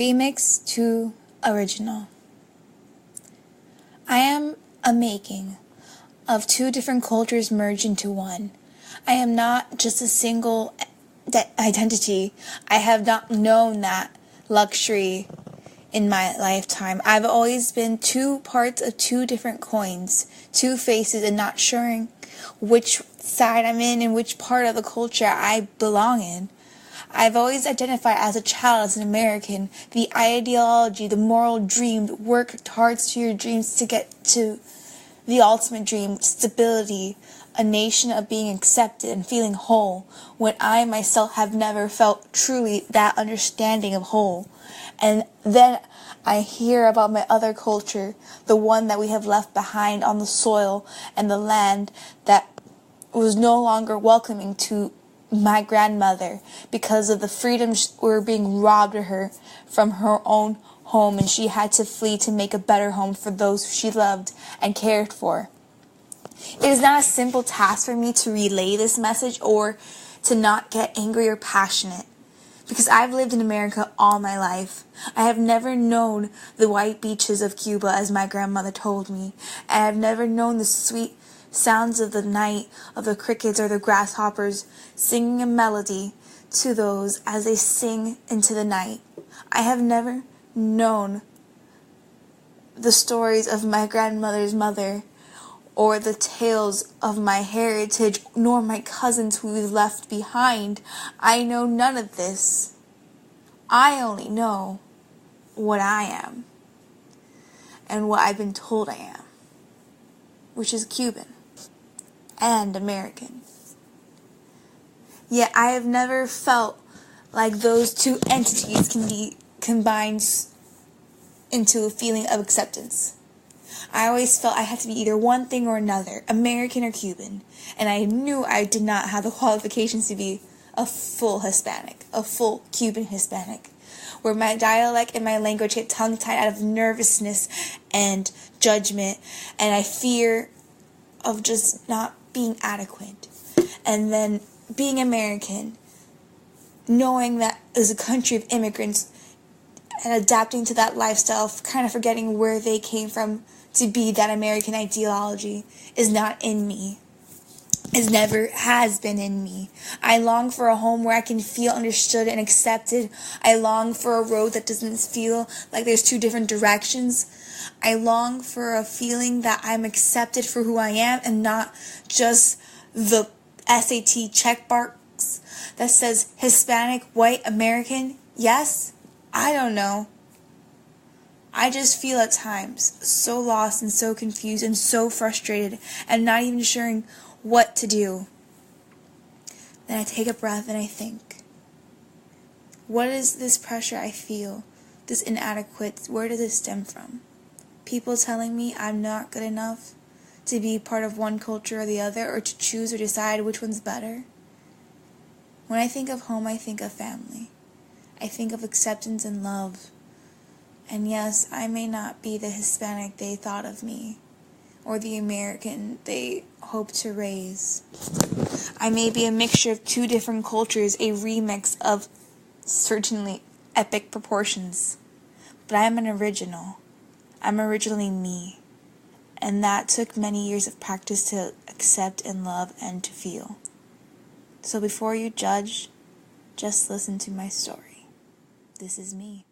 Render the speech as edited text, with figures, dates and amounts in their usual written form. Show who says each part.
Speaker 1: Remix to original. I am a making of two different cultures merged into one. I am not just a single identity. I have not known that luxury in my lifetime. I've always been two parts of two different coins, two faces, and not sure which side I'm in and which part of the culture I belong in. I've always identified as a child, as an American, the ideology, the moral dream, work hard to your dreams to get to the ultimate dream, stability, a nation of being accepted and feeling whole, when I myself have never felt truly that understanding of whole. And then I hear about my other culture, the one that we have left behind on the soil and the land that was no longer welcoming to my grandmother because of the freedoms were being robbed of her from her own home, and she had to flee to make a better home for those she loved and cared for. It is not a simple task for me to relay this message or to not get angry or passionate, because I've lived in America all my life. I have never known the white beaches of Cuba, as my grandmother told me, and I've never known the sweet sounds of the night, of the crickets or the grasshoppers singing a melody to those as they sing into the night. I have never known the stories of my grandmother's mother or the tales of my heritage, nor my cousins who we left behind. I know none of this. I only know what I am and what I've been told I am, which is Cuban and American. Yet I have never felt like those two entities can be combined into a feeling of acceptance. I always felt I had to be either one thing or another, American or Cuban, and I knew I did not have the qualifications to be a full Hispanic, a full Cuban Hispanic, where my dialect and my language get tongue-tied out of nervousness and judgment, and I fear of just not being adequate. And then being American, knowing that as a country of immigrants and adapting to that lifestyle, kind of forgetting where they came from to be that American ideology, is not in me. It never has been in me. I long for a home where I can feel understood and accepted. I long for a road that doesn't feel like there's two different directions. I long for a feeling that I'm accepted for who I am and not just the SAT checkbox that says Hispanic, white, American. Yes? I don't know. I just feel at times so lost and so confused and so frustrated and not even sure what to do. Then I take a breath and I think, what is this pressure I feel, this inadequate, where does it stem from? People telling me I'm not good enough to be part of one culture or the other, or to choose or decide which one's better? When I think of home, I think of family. I think of acceptance and love. And yes, I may not be the Hispanic they thought of me, or the American they hoped to raise. I may be a mixture of two different cultures, a remix of certainly epic proportions. But I am an original. I'm originally me. And that took many years of practice to accept and love and to feel. So before you judge, just listen to my story. This is me.